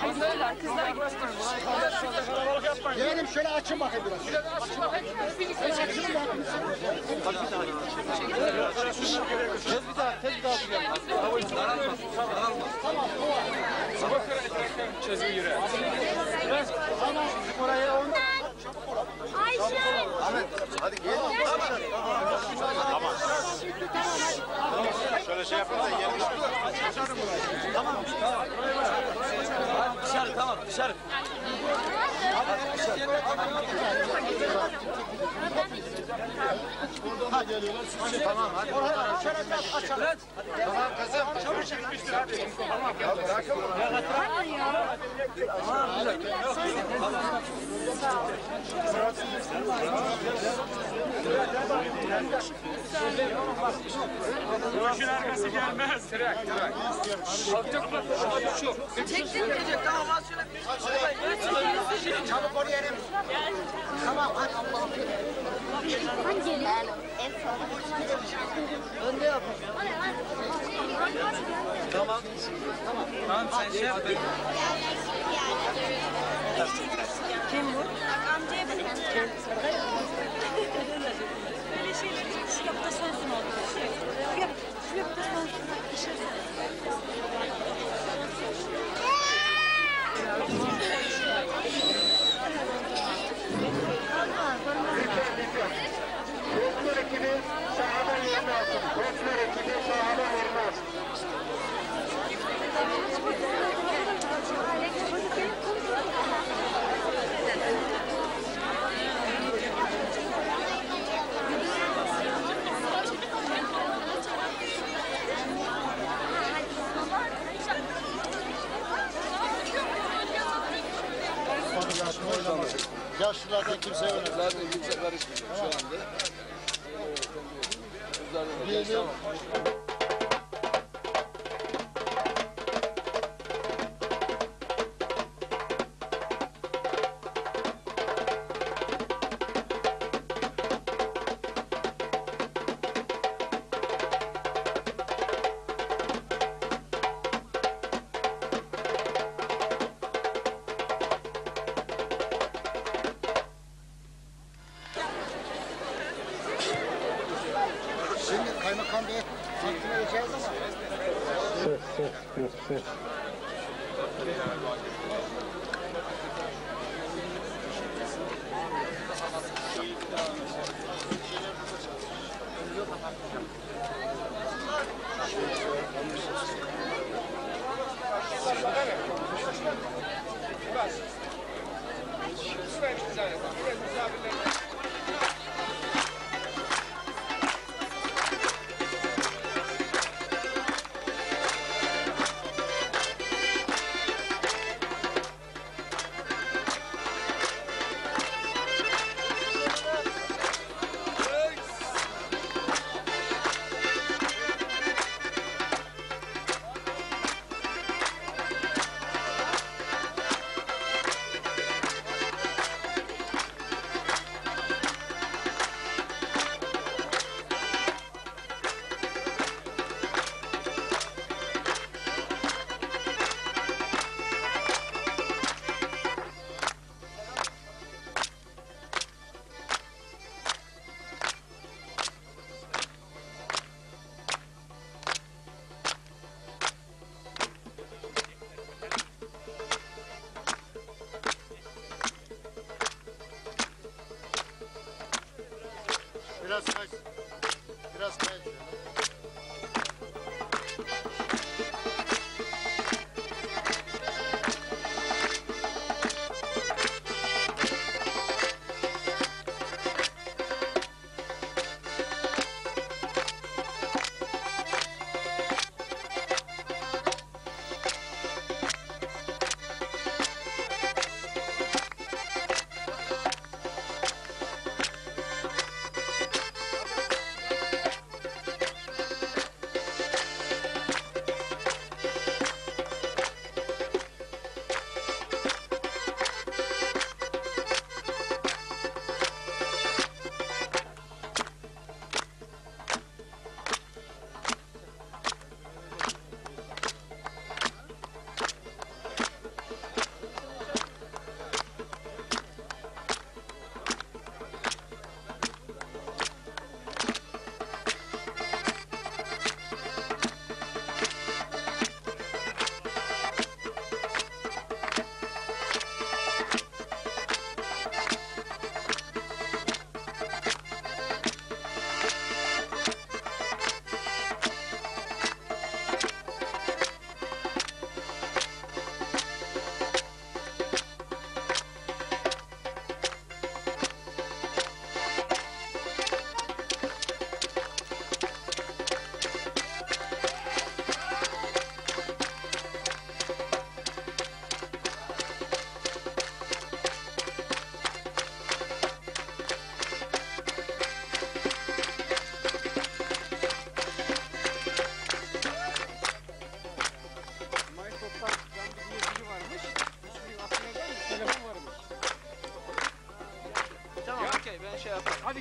Kızlar gitti. Yeğenim şöyle açın bakayım biraz. Açın bakayım. Açın bakayım. Tez bir daha Tamam. Tamam. Oraya ondan. Ayşe! Ahmet, hadi gel. Tamam. Şöyle şey yapın da yerine. Tamam. Dışarı, tamam, dışarı. Ha geliyorlar. Tamam, hadi. Oraya şöyle biraz açalım. Tamam kızım. Çabuk çekmiştir hadi. Tamam, ya bırakın bunu. Kuşun arkası gelmez. Trak. Çektin mi? Tamam az şöyle. Çabuk oraya yerim. Tamam hadi. Hangi eli? En son. Önde yap. Tamam. Tamam sen şey yap. Kim bu? Amcaya ben böyle şeyler şu yapta sönsün oldu. Şu yapta sönsün. Kontrol ekibi sahada yerine alsın. Kontrol ekibi sahada yerine alsın. Yaşlılardan kimse yok. Zaten kimse karışmıyor şu anda. Diyelim. Şimdi kaymakam bey takdim edeceğiz ama.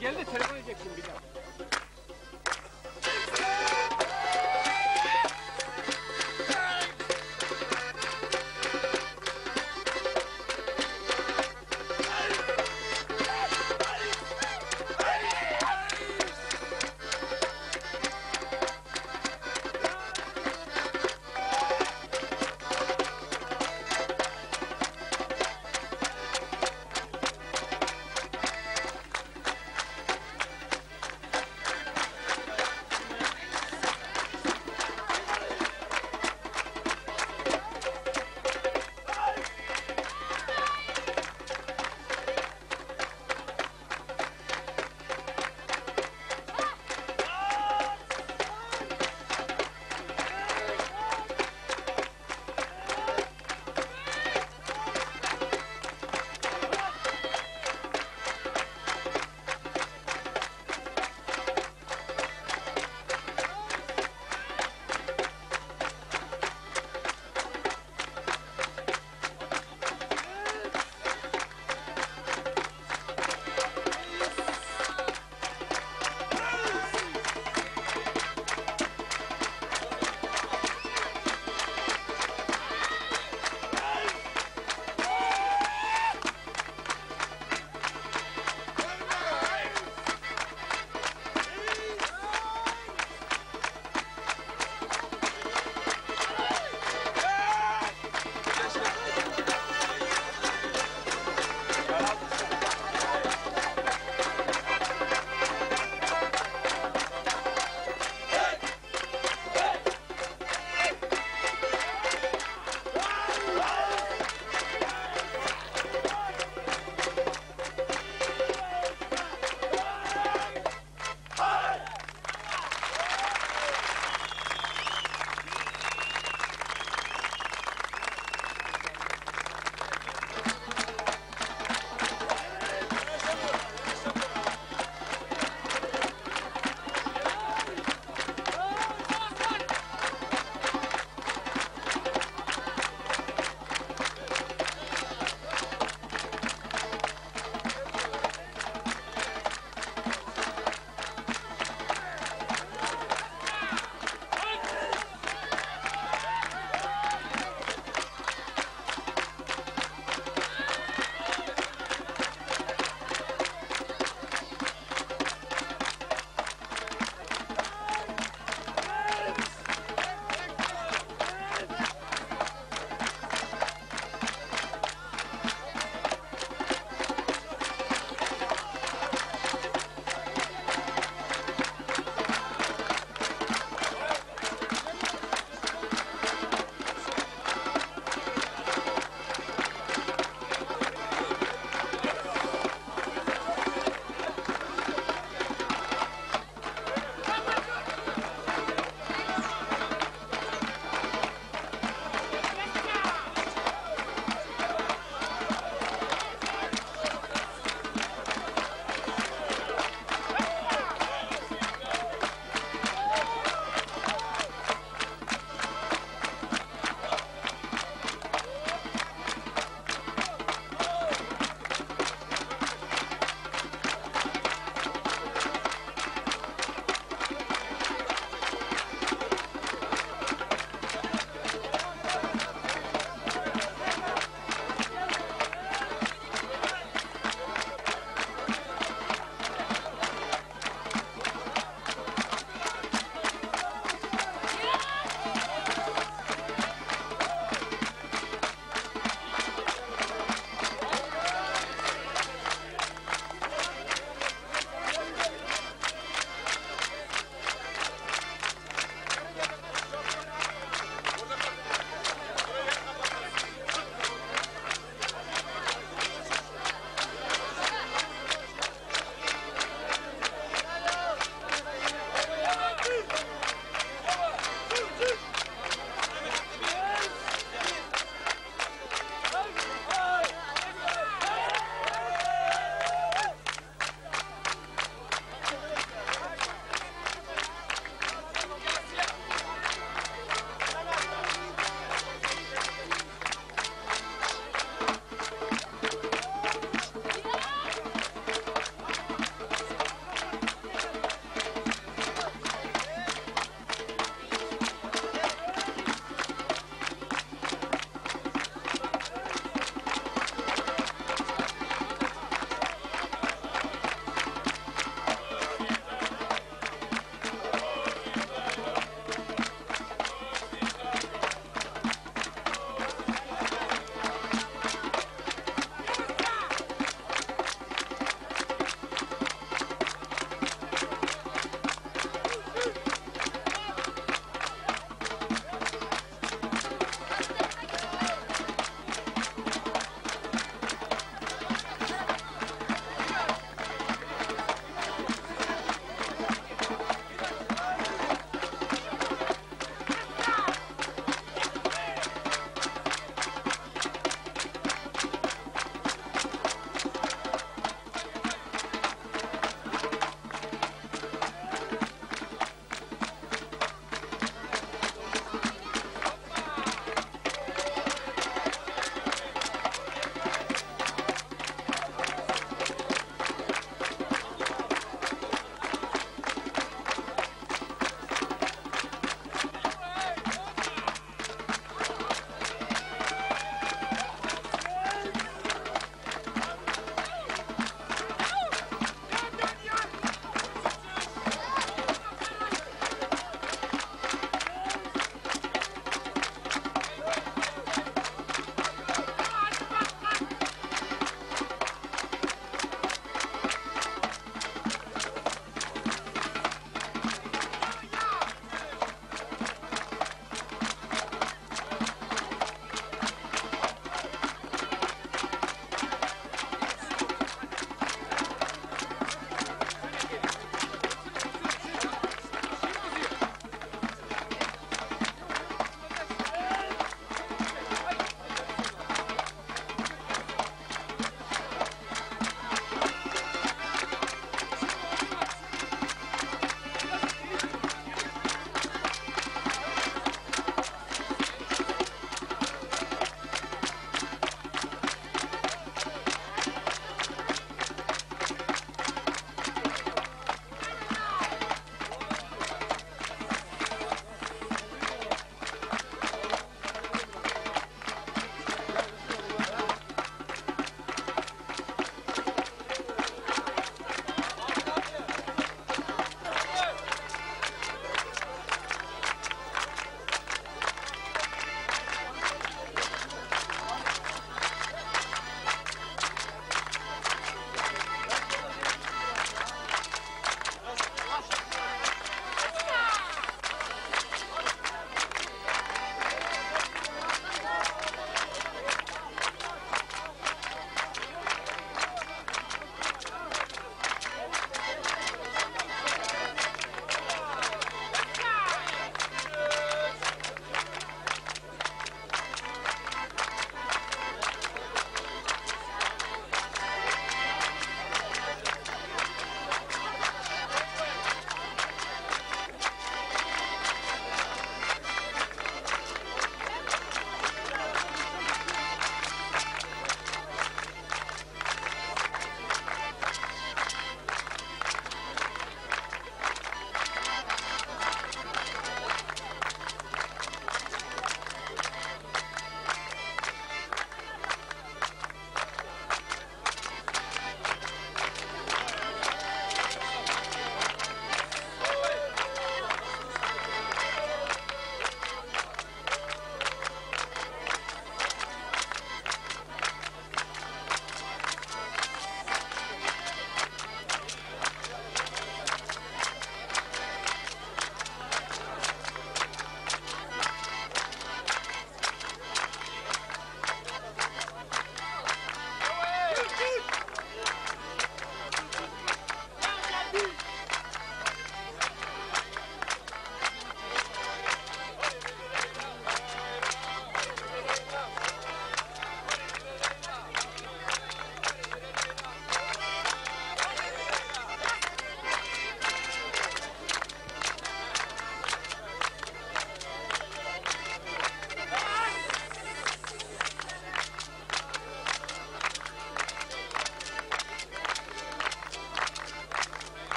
gel de telefon edeceksin bir daha.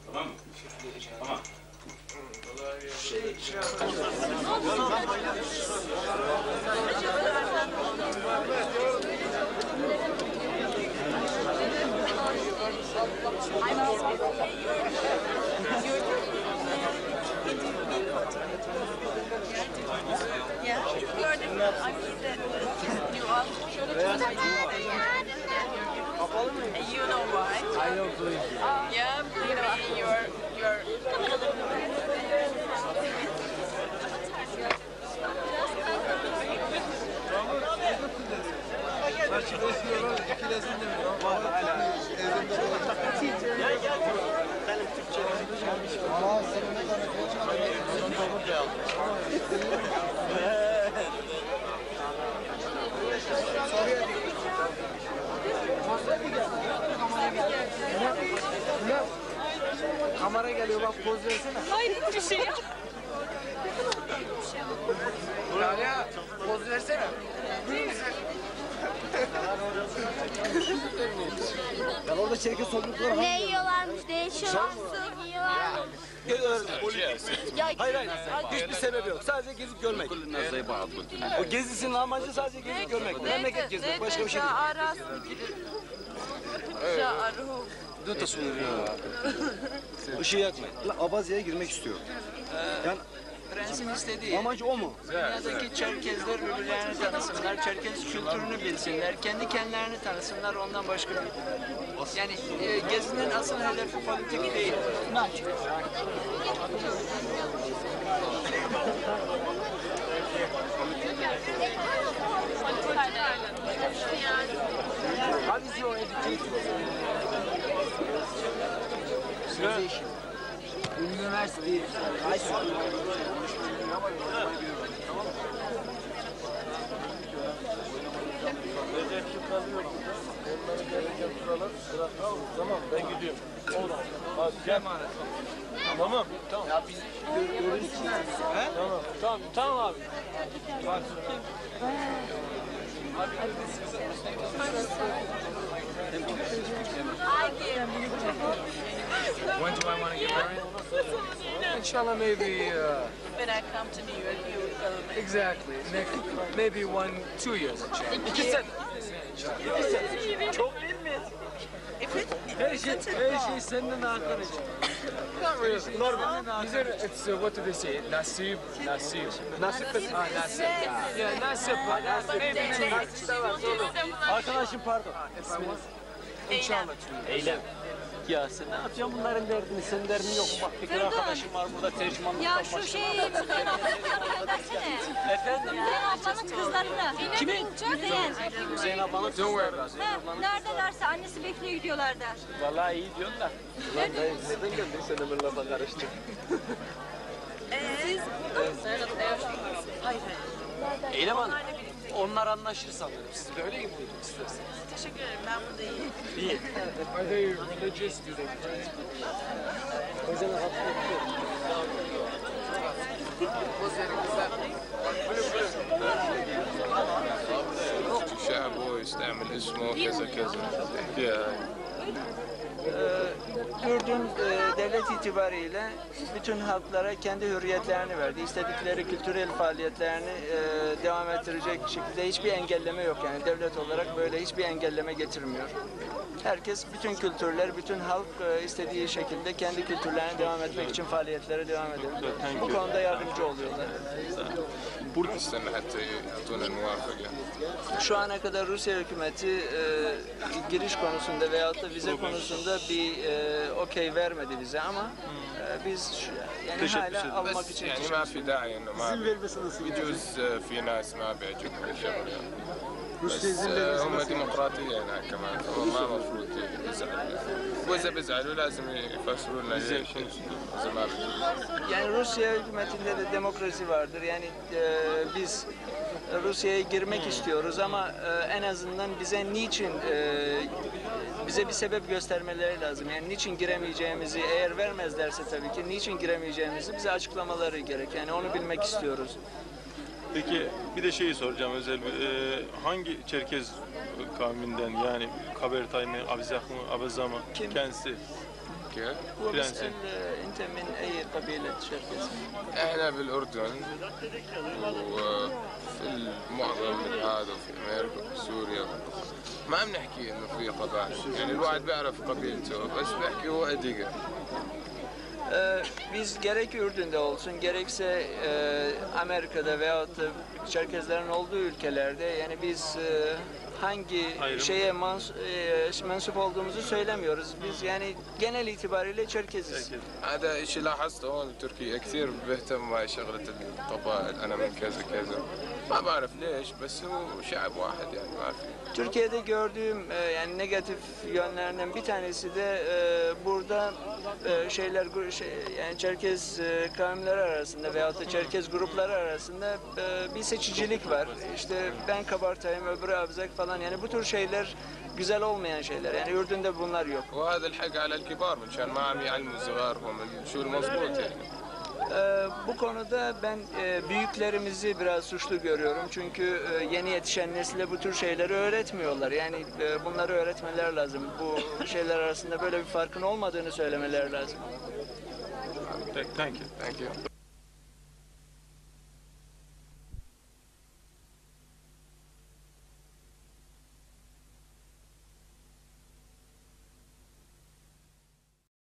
Tamam mı? Tamam. Yeah. Gördüm. I mean that you all you know why? I don't believe you. Yeah, believe me, you're Kamera geliyor bak poz versene. hayır hiçbir şey yok. Ya poz versene. Ya orada Çerkez toplulukları Ne yiyorlarmış, değişiyorlar, su yiyorlarmış. Hayır hayır. Hiçbir sebebi yok. Sadece gezip görmek. O gezisinin amacı sadece gezip görmek. Memleket gezmek. Başka bir şey değil. Dur da sunuyor. Işığı yakmayın. Abazya'ya girmek istiyor. Yani Prensin istediği. amacı o mu? Dünyadaki Çerkezler birbirlerini tanısınlar, Çerkez kültürünü bilsinler, kendi kendilerini tanısınlar, ondan başka bir... Yani gezinin asıl hedefi politik değil. How is your education? University, high school. Tamam ben gidiyorum. Oldu. Hadi gel. Tamam. Tamam. Ya biz görürüz. Tamam. Tamam. Tamam abi. Bak. When do I want to get married? Inshallah maybe When I come to New York, you will film it. exactly next maybe 2 years. 2 sene. Çok bilmiyorsun. Her şey senden hakkın için. Not really. Normal. It's what do they say? Nasib. Nasib. Nasip mi? Nasib. Yeah, nasib. Maybe 2 years. Arkadaşım pardon. İnşallah. Eylem. Ya sen ne yapacaksın bunların derdini? Senin derdin yok mu? Bak bir kız arkadaşım var burada tercümanlık Ya şu şeyi Müzeyyen ablanın kızlarına göndersene. Efendim? Müzeyyen ablanın kızlarına. Kimin? Müzeyyen. Hüseyin ablanın kızı. Ha, neredelerse annesi bekliyor gidiyorlar der. Vallahi iyi diyorsun da. Lan dayı nereden geldin sen hemen lafa karıştın? Siz Eylem Hanım. Onlar anlaşır sanırım. Siz böyle mi buldunuz isterseniz? Teşekkür ederim, ben burada iyiyim. İyi. Are they religious? Do they? O yüzden haklı. شعبه يستعمل اسمه كذا كذا تحكيها Kürdün devlet itibariyle bütün halklara kendi hürriyetlerini verdi. İstedikleri kültürel faaliyetlerini devam ettirecek şekilde hiçbir engelleme yok. Yani devlet olarak böyle hiçbir engelleme getirmiyor. Herkes, bütün kültürler, bütün halk istediği şekilde kendi kültürlerine devam etmek için faaliyetlere devam ediyor. Bu konuda yardımcı oluyorlar. استنى حتى يعطونا الموافقة. Şu ana kadar Rusya hükümeti giriş konusunda veyahut da vize konusunda bir okey vermedi bize ama biz yani hala almak بس için يعني ما في داعي انه ما İzin vermesi nasıl? يجوز في ناس ما بيعجبهم الشغل يعني. Rusya بس izin vermesi هم nasıl? ديمقراطية هناك كمان هم ما المفروض يزعلوا واذا بيزعلوا لازم يفسروا لنا ليش اذا ما بيجوز. Yani Rusya hükümetinde de demokrasi vardır. Yani biz Rusya'ya girmek istiyoruz ama en azından bize niçin bize bir sebep göstermeleri lazım. Yani niçin giremeyeceğimizi, eğer vermezlerse tabii ki niçin giremeyeceğimizi bize açıklamaları gerek. Yani onu bilmek istiyoruz. Peki bir de şeyi soracağım özel hangi Çerkez kavminden yani Kabertay mı, Abzak mı, Abaza mı kendisi? كيف؟ وبسأل أنت من أي قبيلة شركس؟ احنا بالاردن وفي معظم هذا في امريكا في سوريا ما بنحكي انه في قبائل يعني الواحد بيعرف قبيلته بس بيحكي هو اديقه. Biz gerek Ürdün'de olsun gerekse Amerika'da veyahut da Çerkezlerin olduğu ülkelerde yani biz hangi şeye mensup olduğumuzu söylemiyoruz. Biz yani genel itibariyle Çerkeziz. هذا شيء لاحظته هون بتركيا كثير بيهتم بهاي شغلة القبائل أنا من كذا كذا ما بعرف ليش بس هو شعب واحد يعني ما في. Türkiye'de gördüğüm yani negatif yönlerinden bir tanesi de burada yani Çerkez kavimleri arasında veyahut da Çerkez grupları arasında bir seçicilik var. İşte ben Kabartay'ım, öbürü Abzak falan yani bu tür şeyler güzel olmayan şeyler. Yani Ürdün'de bunlar yok. وهذا الحق على الكبار مشان ما عم يعلموا صغارهم شو المضبوط يعني. Bu konuda ben büyüklerimizi biraz suçlu görüyorum. Çünkü yeni yetişen nesile bu tür şeyleri öğretmiyorlar. Yani bunları öğretmeler lazım. Bu şeyler arasında böyle bir farkın olmadığını söylemeler lazım. Thank you. Thank you.